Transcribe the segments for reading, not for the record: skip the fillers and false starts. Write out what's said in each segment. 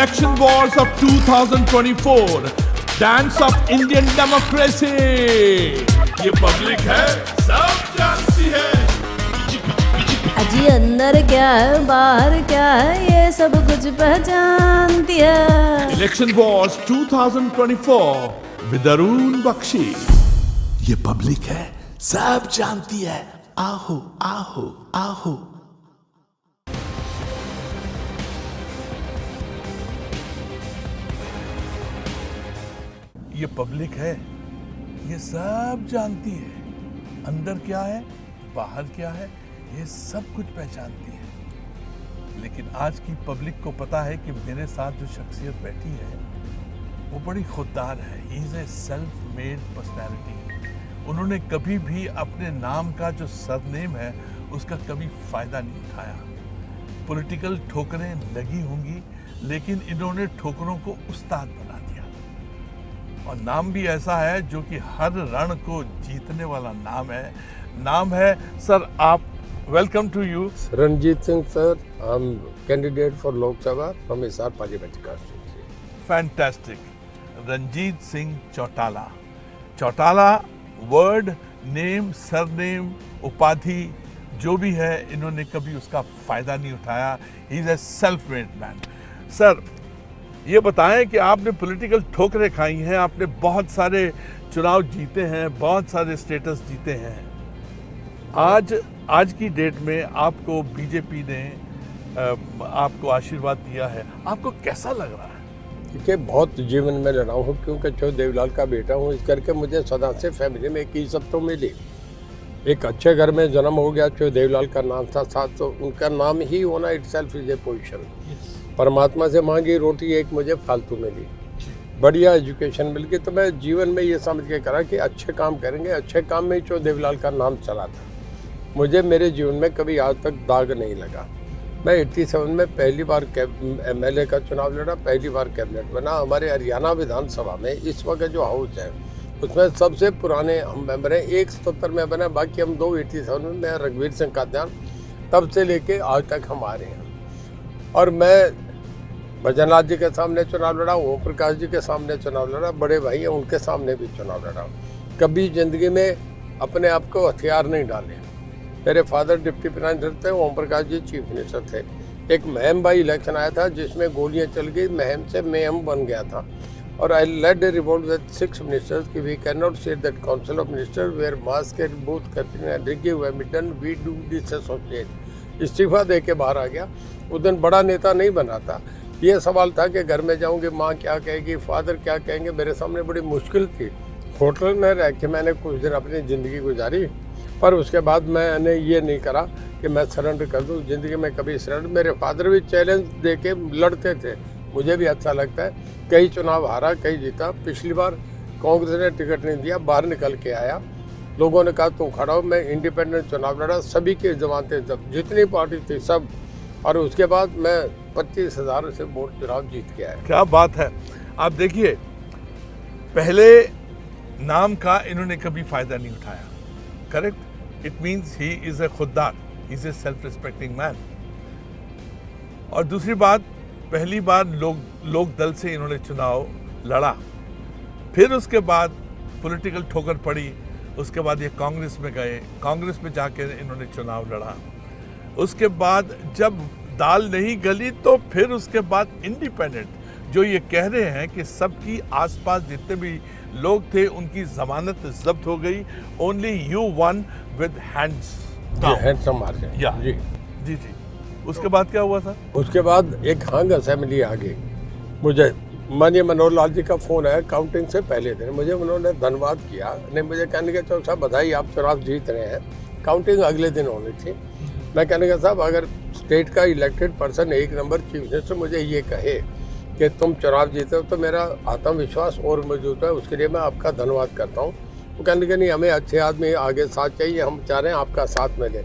Election wars of 2024. Dance of Indian democracy. ये public है, सब जानती है. अजी अंदर क्या है बाहर क्या है ये सब कुछ पहचानती है. Election wars 2024 with Arun Bakshi. ये पब्लिक है, सब जानती है. आओ आओ आओ. ये पब्लिक है, ये सब जानती है. अंदर क्या है, बाहर क्या है, ये सब कुछ पहचानती है. लेकिन आज की पब्लिक को पता है कि मेरे साथ जो शख्सियत बैठी है वो बड़ी खुददार है. ही is a self made personality. उन्होंने कभी भी अपने नाम का जो सरनेम है उसका कभी फायदा नहीं उठाया. पॉलिटिकल ठोकरें लगी होंगी लेकिन इन्होंने ठोकरों को उस्ताद बना दिया. और नाम भी ऐसा है जो कि हर रण को जीतने वाला नाम है. नाम है सर, आप welcome to you. Ranjit Singh sir, I'm candidate for Lok Sabha from Hisar Parliament constituency. Fantastic. Ranjit Singh Chautala. Chautala word, name, surname, उपाधि जो भी है इन्होंने कभी उसका फायदा नहीं उठाया. ही is a self made man. Sir ये बताएं कि आपने पॉलिटिकल ठोकरें खाई हैं, आपने बहुत सारे चुनाव जीते हैं, बहुत सारे स्टेटस जीते हैं. आज की डेट में आपको बीजेपी ने आपको आशीर्वाद दिया है, आपको कैसा लग रहा है? क्योंकि बहुत जीवन में लड़ा हूँ, क्योंकि जो देवलाल का बेटा हूँ, इस करके मुझे सदा से फैमिली में एक इज्जत तो मिली. एक अच्छे घर में जन्म हो गया. जो देवलाल का नाम था साथ, तो उनका नाम ही होना it self is a position. परमात्मा से मांगी रोटी एक मुझे फालतू मिली. बढ़िया एजुकेशन मिल गई. तो मैं जीवन में ये समझ के करा कि अच्छे काम करेंगे. अच्छे काम में जो देवलाल का नाम चला था. मुझे मेरे जीवन में कभी आज तक दाग नहीं लगा. मैं 87 में पहली बार MLA का चुनाव लड़ा, पहली बार कैबिनेट बना. हमारे हरियाणा विधानसभा में इस वक्त जो हाउस है उसमें सबसे पुराने हम मेंबर हैं. 177 में बना, बाकी हम 87 में. मैं रघुवीर सिंह का ध्यान तब से लेके आज तक हम आ रहे हैं. और मैं भजनलाल जी के सामने चुनाव लड़ा, ओम प्रकाश जी के सामने चुनाव लड़ा, बड़े भाई हैं उनके सामने भी चुनाव लड़ा. कभी ज़िंदगी में अपने आप को हथियार नहीं डाले. मेरे फादर डिप्टी प्राइम मिनिस्टर थे, ओम प्रकाश जी चीफ मिनिस्टर थे. एक महम बाई इलेक्शन आया था जिसमें गोलियां चल गई, महम से मेहम बन गया था. और I led a revolt with 6 ministers कि we can not say that council of minister where mask and booth captain we do this associate. इस्तीफा दे के बाहर आ गया. उस दिन बड़ा नेता नहीं बना था. ये सवाल था कि घर में जाऊंगी माँ क्या कहेगी, फादर क्या कहेंगे. मेरे सामने बड़ी मुश्किल थी. होटल में रह के मैंने कुछ दिन अपनी ज़िंदगी गुजारी, पर उसके बाद मैंने ये नहीं करा कि मैं सरेंडर कर दूँ. ज़िंदगी में कभी सरेंडर. मेरे फादर भी चैलेंज दे के लड़ते थे, मुझे भी अच्छा लगता है. कई चुनाव हारा, कई जीता. पिछली बार कांग्रेस ने टिकट नहीं दिया, बाहर निकल के आया. लोगों ने कहा तुम खड़ा हो. मैं इंडिपेंडेंट चुनाव लड़ा, सभी के जमानते जब जितनी पार्टी थी सब. और उसके बाद मैं 25,000 से वोट चुनाव जीत के आया. क्या बात है. आप देखिए, पहले नाम का इन्होंने कभी फायदा नहीं उठाया. Correct. It means he is a खुददार, he is a self respecting man. और दूसरी बात, पहली बार लोक दल से इन्होंने चुनाव लड़ा. फिर उसके बाद पॉलिटिकल ठोकर पड़ी. उसके बाद ये कांग्रेस में गए, कांग्रेस में जाके इन्होंने चुनाव लड़ा. उसके बाद जब दाल नहीं गली तो फिर उसके बाद इंडिपेंडेंट, जो ये कह रहे हैं कि सबकी आसपास जितने भी लोग थे उनकी जमानत जब्त हो गई. Only you one with hands down. या जी जी जी. उसके बाद क्या हुआ सर? उसके बाद एक हंग असेंबली आ गई. मुझे माननीय मनोहर लाल जी का फ़ोन आया काउंटिंग से पहले दिन. मुझे उन्होंने धन्यवाद किया. नहीं, मुझे कहने के चलो साहब बधाई, आप चुनाव जीत रहे हैं. काउंटिंग अगले दिन होनी थी. मैं कहने का साहब अगर स्टेट का इलेक्टेड पर्सन एक नंबर चीफ मिनिस्टर मुझे ये कहे कि तुम चुनाव जीते हो तो मेरा आत्मविश्वास और मौजूद है. उसके लिए मैं आपका धन्यवाद करता हूँ. वो कहने के नहीं, हमें अच्छे आदमी आगे साथ चाहिए, हम चाह रहे हैं आपका साथ मिले.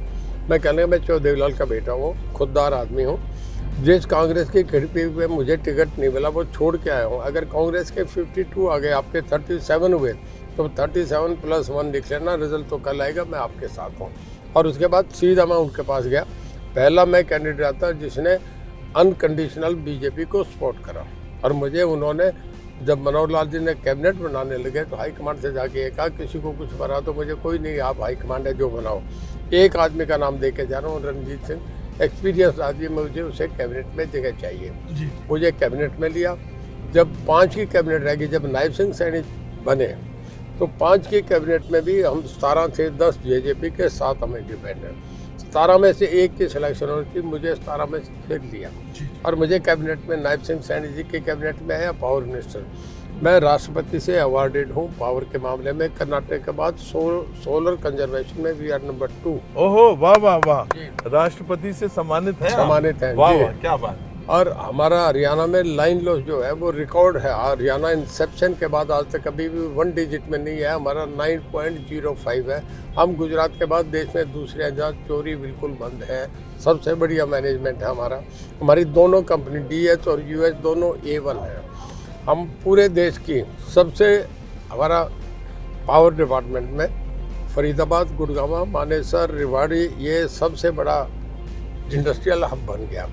मैं कहने मैं चो देवलाल का बेटा हूँ, खुददार आदमी हूँ. जिस कांग्रेस की खिड़की पे मुझे टिकट नहीं मिला वो छोड़ के आया हूँ. अगर कांग्रेस के 52 आ गए, आपके 37 हुए, तो 37 + 1 लिख लेना. रिजल्ट तो कल आएगा, मैं आपके साथ हूँ. और उसके बाद सीधा मैं उनके पास गया. पहला मैं कैंडिडेट था जिसने अनकंडीशनल बीजेपी को सपोर्ट करा। और मुझे उन्होंने, जब मनोहर लाल जी ने कैबिनेट बनाने लगे तो हाईकमांड से जाके ये कहा किसी को कुछ बना तो मुझे कोई नहीं, आप हाईकमांड है जो बनाओ। एक आदमी का नाम दे के जा रहा हूँ, रणजीत सिंह, एक्सपीरियंस आदमी, मुझे उसे कैबिनेट में जगह चाहिए। मुझे कैबिनेट में लिया। जब 5 की कैबिनेट रहेगी, जब नायब सिंह सैनी बने तो 5 की कैबिनेट में भी हम 17 से 10 जेजेपी के, 7 हम इंडिपेंडेंट। 17 में से 1 की सिलेक्शन होनी थी, मुझे 17 में से फिर लिया और मुझे कैबिनेट में नायब सिंह सैनी जी के कैबिनेट में है पावर मिनिस्टर। मैं राष्ट्रपति से अवार्डेड हूँ पावर के मामले में। कर्नाटक के बाद सोलर कंजर्वेशन में वी आर नंबर 2। ओहो, वाह वाह वाह, राष्ट्रपति से सम्मानित है। सम्मानित है, वाह वाह, क्या बात। और हमारा हरियाणा में लाइन लॉस जो है वो रिकॉर्ड है। हरियाणा इंसेप्शन के बाद आज तक कभी भी 1 डिजिट में नहीं है, हमारा 9.05 है। हम गुजरात के बाद देश में दूसरे हैं जहाँ चोरी बिल्कुल बंद है। सबसे बढ़िया मैनेजमेंट है हमारा। हमारी दोनों कंपनी DH और US दोनों A1 है। हम पूरे देश की सबसे, हमारा पावर डिपार्टमेंट में फरीदाबाद, गुड़गांव, मानेसर, रेवाड़ी, ये सबसे बड़ा इंडस्ट्रियल हब बन गया।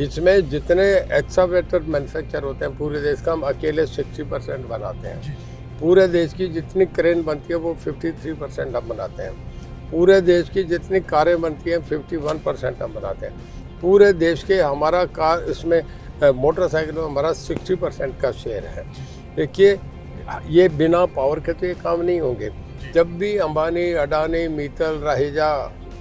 इसमें जितने एक्सकावेटर मैन्युफैक्चर होते हैं पूरे देश का, हम अकेले 60% बनाते हैं। पूरे देश की जितनी क्रेन बनती है वो 53% हम बनाते हैं। पूरे देश की जितनी कारें बनती हैं 51% हम बनाते हैं। पूरे देश के हमारा कार, इसमें मोटरसाइकिल में हमारा 60% का शेयर है। देखिए, ये बिना पावर के तो ये काम नहीं होंगे। जब भी अंबानी, अडानी, मित्तल, रहेजा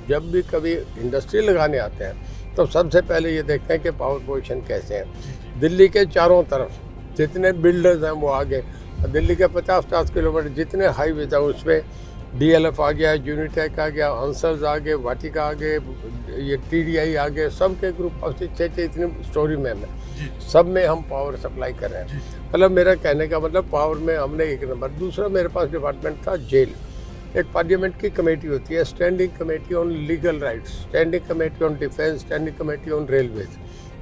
जब भी कभी इंडस्ट्री लगाने आते हैं तो सबसे पहले ये देखते हैं कि पावर पोजीशन कैसे है। दिल्ली के चारों तरफ जितने बिल्डर्स हैं वो आगे, दिल्ली के 50-50 किलोमीटर जितने हाईवेज हैं उसमें DLF आ गया, यूनिटेक आ गया, अंसर्स आ गए, वाटिका आ गए, ये TDI आ गए, सबके ग्रुप ऑफ 6 इतनी स्टोरी में है, सब में हम पावर सप्लाई कर रहे हैं। मतलब मेरा कहने का मतलब पावर में हमने 1 नंबर। दूसरा मेरे पास डिपार्टमेंट था जेल। एक पार्लियामेंट की कमेटी होती है, standing committee on legal rights, standing committee on defence, standing committee on railways,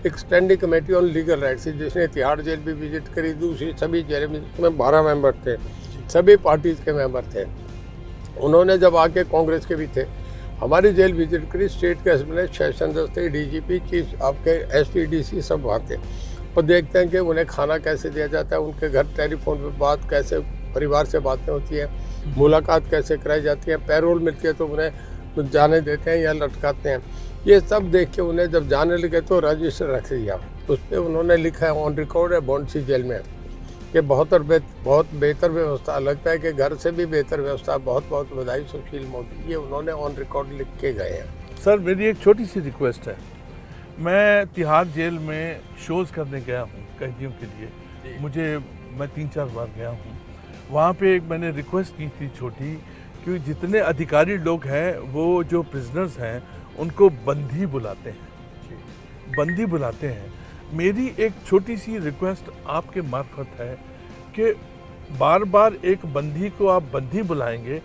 एक standing committee on legal rights जिसने तिहाड़ जेल भी विजिट करी, दूसरी सभी जेल में, उसमें 12 मेंबर थे, सभी पार्टीज़ के मेंबर थे। उन्होंने जब आके कांग्रेस के भी थे, हमारी जेल विजिट करी। स्टेट के एसपी, सेशन जज थे, DGP, चीफ आपके STDC सब वहाँ थे। और देखते हैं कि उन्हें खाना कैसे दिया जाता है, उनके घर टेलीफोन पे बात कैसे, परिवार से बातें होती हैं, मुलाकात कैसे कराई जाती है, पैरोल मिलती है तो उन्हें जाने देते हैं या लटकाते हैं। ये सब देख के उन्हें जब जाने लगे तो रजिस्टर रख दिया। उस पर उन्होंने लिखा है ऑन रिकॉर्ड है बॉन्डसी जेल में कि बहुत बेहतर व्यवस्था, लगता है कि घर से भी बेहतर व्यवस्था। बहुत बहुत बधाई सुशील मोदी, ये उन्होंने ऑन रिकॉर्ड लिख के गए हैं। सर, मेरी एक छोटी सी रिक्वेस्ट है। मैं तिहाड़ जेल में शोज़ करने गया हूँ कैदियों के लिए। मैं 3-4 बार गया हूँ। वहाँ पे एक मैंने रिक्वेस्ट की थी छोटी, कि जितने अधिकारी लोग हैं वो जो प्रिजनर्स हैं उनको बंदी बुलाते हैं, बंदी बुलाते हैं। मेरी एक छोटी सी रिक्वेस्ट आपके मार्फत है कि बार बार एक बंदी को आप बंदी बुलाएंगे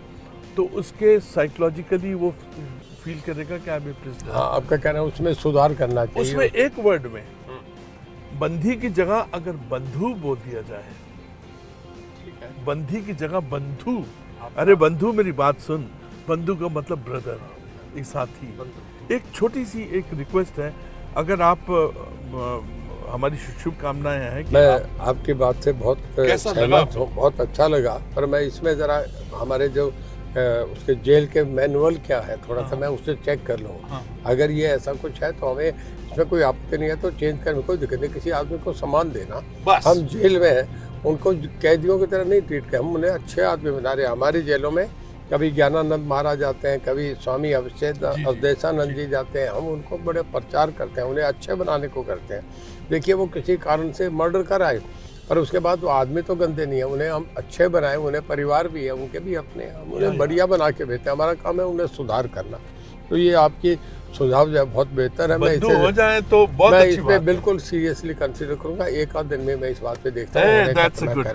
तो उसके साइकोलॉजिकली वो फील करेगा कि आप प्रिजनर। हाँ, आपका कहना है उसमें सुधार करना चाहिए। उसमें एक वर्ड में बंदी की जगह अगर बंधु बोल दिया जाए, बंदी की जगह बंधु। अरे बंधु, मेरी बात सुन, बंधु का मतलब ब्रदर, एक साथी। एक छोटी सी एक रिक्वेस्ट है, अगर आप हमारी शुभकामनाएं हैं कि मैं आपकी बात से बहुत सहमत हूँ, बहुत अच्छा लगा। पर मैं इसमें ज़रा हमारे जो उसके जेल के मैनुअल क्या है थोड़ा सा मैं उससे चेक कर लूँ। अगर ये ऐसा कुछ है तो हमें इसमें कोई आपत्ति नहीं है तो चेंज करने में कोई दिक्कत नहीं। किसी आदमी को सम्मान देना, हम जेल में हैं, उनको कैदियों की तरह नहीं ट्रीट करें, हम उन्हें अच्छे आदमी बना रहे हैं। हमारी जेलों में कभी ज्ञानानंद महाराज जाते हैं, कभी स्वामी अवधेशानंद जी जाते हैं, हम उनको बड़े प्रचार करते हैं, उन्हें अच्छे बनाने को करते हैं। देखिए, वो किसी कारण से मर्डर कराए पर उसके बाद वो आदमी तो गंदे नहीं है, उन्हें हम अच्छे बनाए, उन्हें परिवार भी है, उनके भी अपने हैं, हम उन्हें बढ़िया बना के भेजते हैं। हमारा काम है उन्हें सुधार करना। तो ये आपकी सुझाव जो है बहुत बेहतर है। मैं इसे हो जाए तो बहुत मैं अच्छी इस पे बिल्कुल सीरियसली कंसीडर करूंगा। एक आध दिन में मैं इस बात पे देखता हूँ।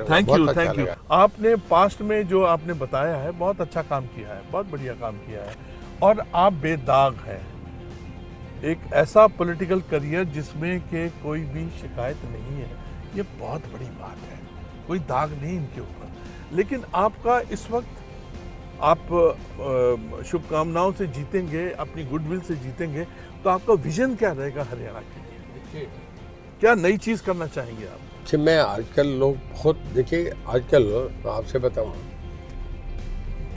Thank you. आपने पास्ट में जो आपने बताया है बहुत अच्छा काम किया है, बहुत बढ़िया काम किया है और आप बेदाग हैं। एक ऐसा पॉलिटिकल करियर जिसमें के कोई भी शिकायत नहीं है, ये बहुत बड़ी बात है। कोई दाग नहीं इनके ऊपर। लेकिन आपका इस वक्त आप शुभकामनाओं से जीतेंगे, अपनी गुडविल से जीतेंगे, तो आपका विजन क्या रहेगा हरियाणा के लिए? ओके, क्या नई चीज करना चाहेंगे आप? कि मैं आजकल लोग बहुत देखिए, आजकल मैं आपसे बताऊं,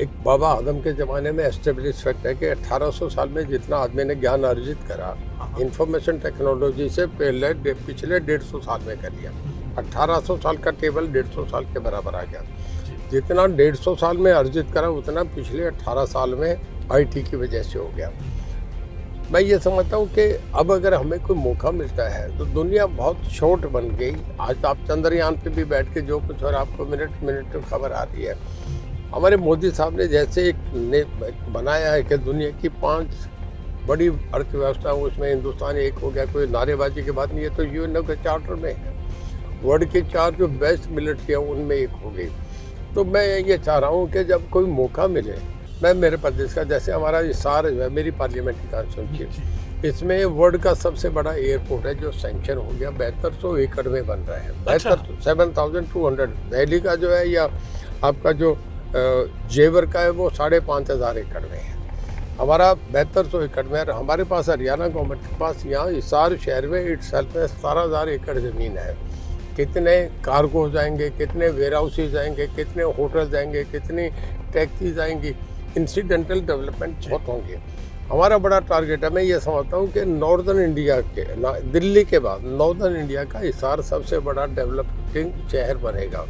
एक बाबा आदम के ज़माने में एस्टेब्लिश फैक्ट है कि 1800 साल में जितना आदमी ने ज्ञान अर्जित करा इंफॉर्मेशन टेक्नोलॉजी से पहले पिछले 150 साल में कर लिया। 1800 साल का टेबल 150 साल के बराबर आ गया। जितना 150 साल में अर्जित करा उतना पिछले 18 साल में आईटी की वजह से हो गया। मैं ये समझता हूँ कि अब अगर हमें कोई मौका मिलता है तो दुनिया बहुत छोट बन गई। आज आप चंद्रयान पे भी बैठ के जो कुछ और आपको मिनट मिनट खबर आ रही है। हमारे मोदी साहब ने जैसे एक बनाया है कि दुनिया की 5 बड़ी अर्थव्यवस्था, उसमें हिंदुस्तान एक हो गया। कोई नारेबाजी की बात नहीं है, तो यूएनओ के चार्टर में है। वर्ल्ड की 4 जो बेस्ट मिलिट्री है उनमें एक हो गई। तो मैं ये चाह रहा हूँ कि जब कोई मौका मिले, मैं मेरे प्रदेश का, जैसे हमारा हिसार है, मेरी पार्लियामेंट्री कॉन्स्टिट्यूंसी, इसमें वर्ल्ड का सबसे बड़ा एयरपोर्ट है जो सैंक्शन हो गया, 7200 एकड़ में बन रहा है। 7200 दिल्ली का जो है या आपका जो जेवर का है वो 5500 एकड़ में है। हमारा 7200 एकड़ में। हमारे पास हरियाणा गवर्नमेंट के पास यहाँ हिसार शहर में इटसेल्फ में 17,000 एकड़ ज़मीन है। कितने कार्गो जाएंगे, कितने वेयर हाउसेज जाएंगे, कितने होटल जाएंगे, कितनी टैक्सीज आएंगी, इंसिडेंटल डेवलपमेंट बहुत होंगे। हमारा बड़ा टारगेट है, मैं ये समझता हूँ कि नॉर्दर्न इंडिया के दिल्ली के बाद नॉर्दर्न इंडिया का हिसार सबसे बड़ा डेवलपिंग शहर बनेगा।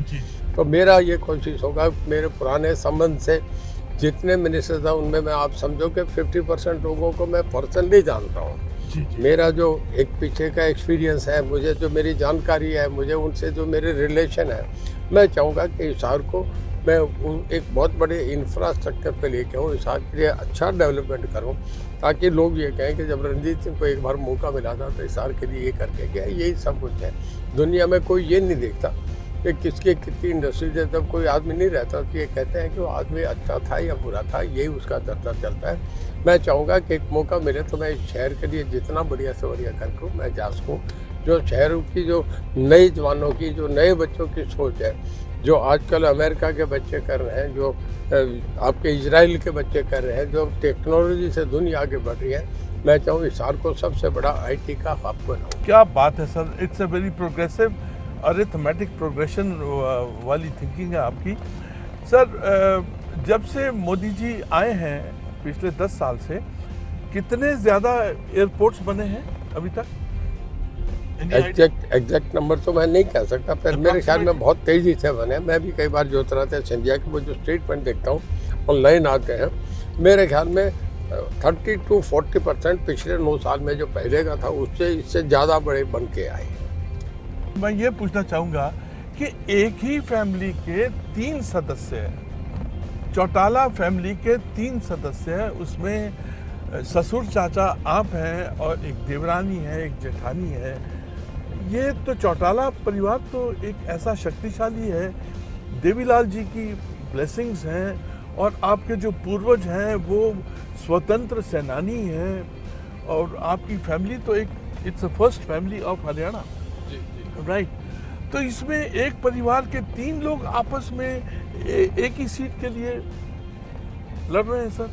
तो मेरा ये कोशिश होगा, मेरे पुराने संबंध से जितने मिनिस्टर था उनमें मैं आप समझो कि 50% लोगों को मैं पर्सनली जानता हूँ। मेरा जो एक पीछे का एक्सपीरियंस है, मुझे जो मेरी जानकारी है, मुझे उनसे जो मेरे रिलेशन है, मैं चाहूँगा कि हिसार को मैं एक बहुत बड़े इंफ्रास्ट्रक्चर पे लेके आऊँ, हिसार के लिए अच्छा डेवलपमेंट करूँ, ताकि लोग ये कहें कि जब रणजीत सिंह को एक बार मौका मिला था तो हिसार के लिए ये करके गया। यही सब कुछ है। दुनिया में कोई ये नहीं देखता कि किसके कितनी इंडस्ट्रीज है। जब कोई आदमी नहीं रहता तो ये कहते हैं कि वो आदमी अच्छा था या बुरा था, यही उसका चर्चा चलता है। मैं चाहूँगा कि एक मौका मिले तो मैं इस शहर के लिए जितना बढ़िया से बढ़िया करके मैं जा सकूँ। जो शहरों की जो नई जवानों की, जो नए बच्चों की सोच है, जो आजकल अमेरिका के बच्चे कर रहे हैं, जो आपके इजराइल के बच्चे कर रहे हैं, जो टेक्नोलॉजी से दुनिया आगे बढ़ रही है, मैं चाहूँ हिसार को सबसे बड़ा आईटी का हब बनाऊँ। क्या बात है sir, it's a very progressive arithmetic progression वाली थिंकिंग है आपकी। सर, जब से मोदी जी आए हैं पिछले 10 साल से, कितने ज़्यादा एयरपोर्ट्स बने हैं अभी तक? एग्जैक्ट नंबर तो मैं नहीं कह सकता, पर मेरे ख्याल में बहुत तेज़ी से बने। मैं भी कई बार जो तरह से सिंधिया के वो जो स्टेटमेंट देखता हूँ ऑनलाइन आते हैं, मेरे ख्याल में 30 to 40% पिछले 9 साल में जो पहले का था उससे इससे ज़्यादा बड़े बन के आए। मैं ये पूछना चाहूँगा कि एक ही फैमिली के 3 सदस्य हैं, चौटाला फैमिली के 3 सदस्य हैं, उसमें ससुर चाचा आप हैं और एक देवरानी है, एक जेठानी है। ये तो चौटाला परिवार तो एक ऐसा शक्तिशाली है, देवीलाल जी की ब्लेसिंग्स हैं, और आपके जो पूर्वज हैं वो स्वतंत्र सेनानी हैं, और आपकी फैमिली तो एक it's a first family of Haryana, right. तो इसमें एक परिवार के 3 लोग आपस में एक ही सीट के लिए लड़ रहे हैं सर,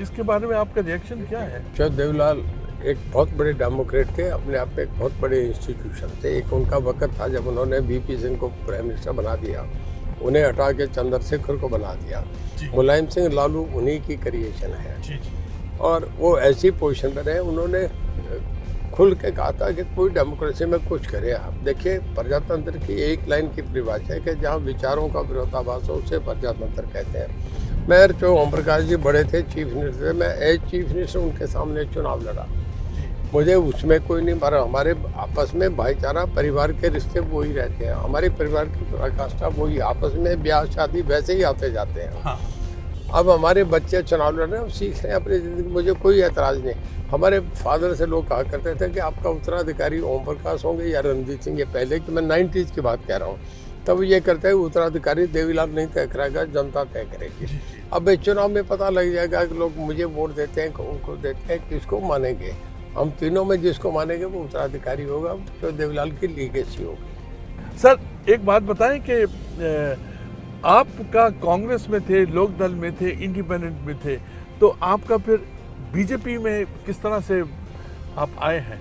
इसके बारे में आपका रिएक्शन क्या है? देवीलाल एक बहुत बड़े डेमोक्रेट थे, अपने आप में एक बहुत बड़े इंस्टीट्यूशन थे। एक उनका वक्त था जब उन्होंने वीपी सिंह को प्राइम मिनिस्टर बना दिया, उन्हें हटा के चंद्रशेखर को बना दिया। मुलायम सिंह लालू उन्हीं की क्रिएशन है, और वो ऐसी पोजीशन पर रहे। उन्होंने खुल के कहा था कि कोई डेमोक्रेसी में कुछ करे। आप देखिए, प्रजातंत्र की एक लाइन की परिभाषा है कि जहाँ विचारों का विरोधाभास हो उसे प्रजातंत्र कहते हैं। मैं जो ओम प्रकाश जी बड़े थे चीफ मिनिस्टर, मैं एज चीफ मिनिस्टर उनके सामने चुनाव लड़ा। मुझे उसमें कोई नहीं, पर हमारे आपस में भाईचारा, परिवार के रिश्ते वही रहते हैं। हमारे परिवार की पराकाष्ठा वही, आपस में ब्याह शादी वैसे ही आते जाते हैं। हाँ। अब हमारे बच्चे चुनाव लड़ रहे हैं, सीख रहे हैं अपनी ज़िंदगी, मुझे कोई एतराज़ नहीं। हमारे फादर से लोग कहा करते थे कि आपका उत्तराधिकारी ओम प्रकाश होंगे या रणजीत सिंह। ये पहले कि मैं 90s की बात कह रहा हूँ, तब ये करते हैं उत्तराधिकारी देवीलाल नहीं तय कराएगा, जनता तय करेगी। अब इस चुनाव में पता लग जाएगा कि लोग मुझे वोट देते हैं, उनको देते हैं, किसको मानेंगे। हम तीनों में जिसको मानेंगे वो उत्तराधिकारी होगा, जो देवीलाल की लीगेसी होगी। सर, एक बात बताएं कि आपका कांग्रेस में थे, लोकदल में थे, इंडिपेंडेंट में थे, तो आपका फिर बीजेपी में किस तरह से आप आए हैं?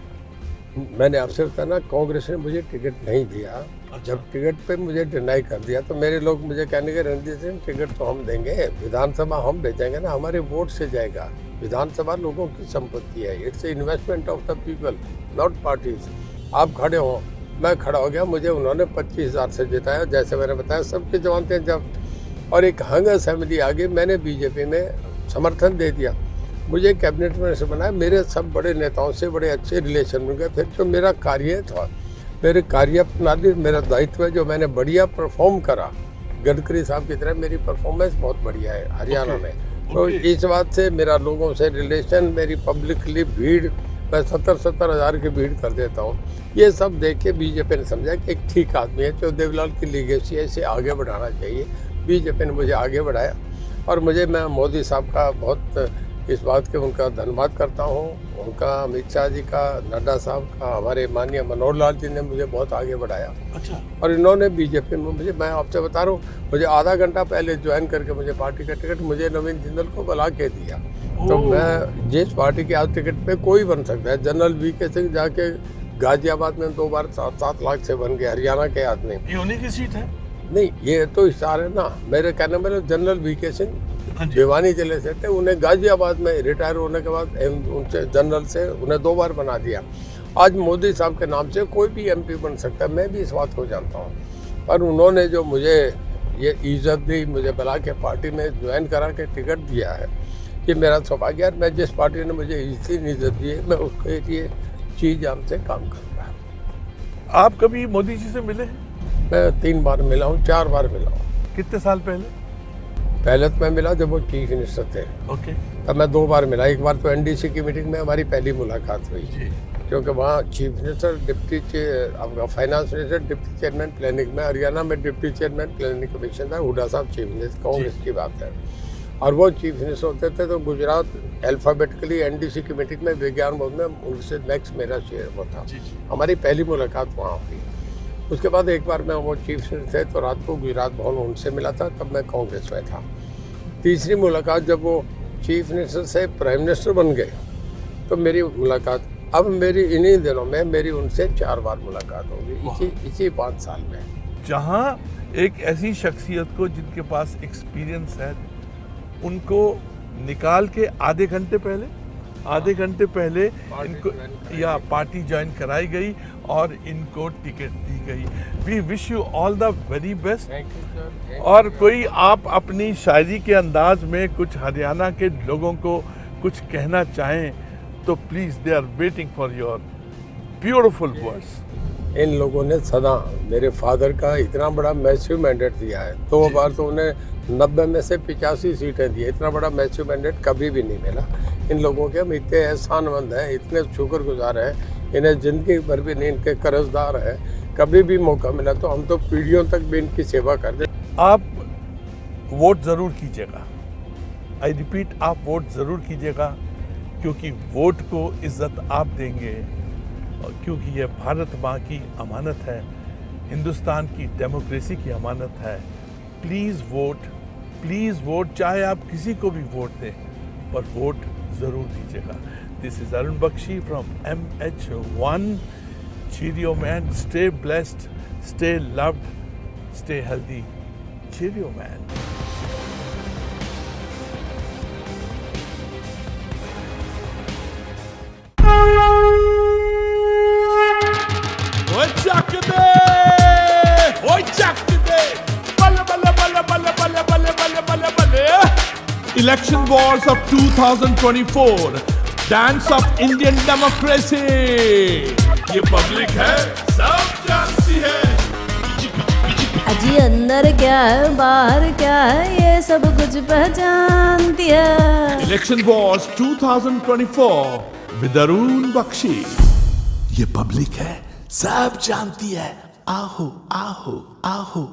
मैंने आपसे बताया ना, कांग्रेस ने मुझे टिकट नहीं दिया। जब टिकट पे मुझे डिनाई कर दिया तो मेरे लोग मुझे कहने के, रणजीत सिंह टिकट तो हम देंगे, विधानसभा हम भेजेंगे ना, हमारे वोट से जाएगा। विधानसभा लोगों की संपत्ति है, it's investment of the people, not parties. आप खड़े हो, मैं खड़ा हो गया, मुझे उन्होंने 25,000 से जिताया, जैसे मैंने बताया सबकी जमानतें जब्त, और एक हंग असेंबली आ गई, मैंने बीजेपी में समर्थन दे दिया, मुझे कैबिनेट मिनिस्टर बनाया। मेरे सब बड़े नेताओं से बड़े अच्छे रिलेशन मिल गए। फिर जो मेरा कार्य था, मेरे कार्य प्रणाली, मेरा दायित्व है, जो मैंने बढ़िया परफॉर्म करा, गडकरी साहब की तरह मेरी परफॉर्मेंस बहुत बढ़िया है हरियाणा में। तो इस बात से मेरा लोगों से रिलेशन, मेरी पब्लिकली भीड़, मैं 70-70 हज़ार की भीड़ कर देता हूँ। ये सब देख के बीजेपी ने समझा कि एक ठीक आदमी है, जो देवलाल की लीगेसी है, इसे आगे बढ़ाना चाहिए। बीजेपी ने मुझे आगे बढ़ाया, और मैं मोदी साहब का बहुत इस बात के उनका धन्यवाद करता हूँ, उनका, अमित शाह जी का, नड्डा साहब का, हमारे माननीय मनोहर लाल जी ने मुझे बहुत आगे बढ़ाया। अच्छा। और इन्होंने बीजेपी में मुझे, मैं आपसे बता रहा हूँ, मुझे आधा घंटा पहले ज्वाइन करके मुझे पार्टी का टिकट मुझे नवीन जिंदल को बुला के दिया। तो मैं जिस पार्टी के आज टिकट पे कोई बन सकता है। जनरल वीके सिंह जाके गाजियाबाद में 2 बार 7-7 लाख से बन गए, हरियाणा के आदमी। ये उन्हीं की सीट है? नहीं, ये तो इशार है ना, मेरे कहने में जनरल वीके सिंह भिवानी जिले से थे, उन्हें गाजियाबाद में रिटायर होने के बाद उनसे जनरल से उन्हें 2 बार बना दिया। आज मोदी साहब के नाम से कोई भी एमपी बन सकता है, मैं भी इस बात को जानता हूँ। पर उन्होंने जो मुझे ये इज्जत दी, मुझे बुला के पार्टी में ज्वाइन करा के टिकट दिया है, ये मेरा सौभाग्य है। मैं जिस पार्टी ने मुझे इतनी इज्जत दी है, मैं उसके लिए चीज जान से काम कर रहा हूँ। आप कभी मोदी जी से मिले हैं? मैं 3 बार मिला हूँ, 4 बार मिला हूँ। कितने साल पहले? पहले तो मैं मिला जब वो चीफ मिनिस्टर थे। ओके। तब मैं 2 बार मिला। एक बार तो एनडीसी की मीटिंग में हमारी पहली मुलाकात हुई, क्योंकि वहाँ चीफ मिनिस्टर, आपका finance minister, deputy chairman planning में, हरियाणा में डिप्टी चेयरमैन प्लानिंग कमीशन था, हुड्डा साहब चीफ मिनिस्टर, कांग्रेस की बात है। और वो चीफ मिनिस्टर होते थे, तो गुजरात अल्फ़ाबेटिकली एनडीसी की मीटिंग में विज्ञान भवन में उनसे नेक्स्ट मेरा शेयर वो था। हमारी पहली मुलाकात वहाँ हुई। उसके बाद एक बार मैं, वो चीफ मिनिस्टर थे, तो रात को गुजरात भवन उनसे मिला था, तब मैं कांग्रेस में था। तीसरी मुलाकात जब वो चीफ मिनिस्टर से प्राइम मिनिस्टर बन गए, तो मेरी मुलाकात, अब मेरी इन्हीं दिनों में मेरी उनसे 4 बार मुलाकात होगी, इसी 5 साल में। जहाँ एक ऐसी शख्सियत को जिनके पास एक्सपीरियंस है, उनको निकाल के आधे घंटे पहले इनको या पार्टी ज्वाइन कराई गई और इनको टिकट दी गई। We wish you all the very best. और कोई आप अपनी शायरी के अंदाज में कुछ हरियाणा के लोगों को कुछ कहना चाहें तो please, they are waiting for your beautiful words. इन लोगों ने सदा मेरे फादर का इतना बड़ा मैसिव मैंडेट दिया है। 2 बार तो उन्हें 90 में से 85 सीटें दी। इतना बड़ा मैसिव मैंडेट कभी भी नहीं मिला। इन लोगों के हम इतने एहसानमंद हैं, इतने शुक्रगुजार हैं, इन्हें ज़िंदगी भर भी नहीं, इनके कर्जदार हैं। कभी भी मौका मिला तो हम तो पीढ़ियों तक भी इनकी सेवा कर दें। आप वोट ज़रूर कीजिएगा, आई रिपीट, आप वोट ज़रूर कीजिएगा, क्योंकि वोट को इज्जत आप देंगे, क्योंकि ये भारत माँ की अमानत है, हिंदुस्तान की डेमोक्रेसी की अमानत है। प्लीज़ वोट, चाहे आप किसी को भी वोट दें, पर वोट ज़रूर दीजिएगा। This is Arun Bakshi from MH1। Cheerio man, stay blessed, stay loved, stay healthy. Cheerio man. Election wars of 2024. Dance of Indian democracy. ये पब्लिक है, सब जानती है। अजी अंदर क्या है बाहर क्या है, ये सब कुछ पहचानती है। Election wars 2024 with Arun Bakshi. ये पब्लिक है, सब जानती है। आहो आहो आहो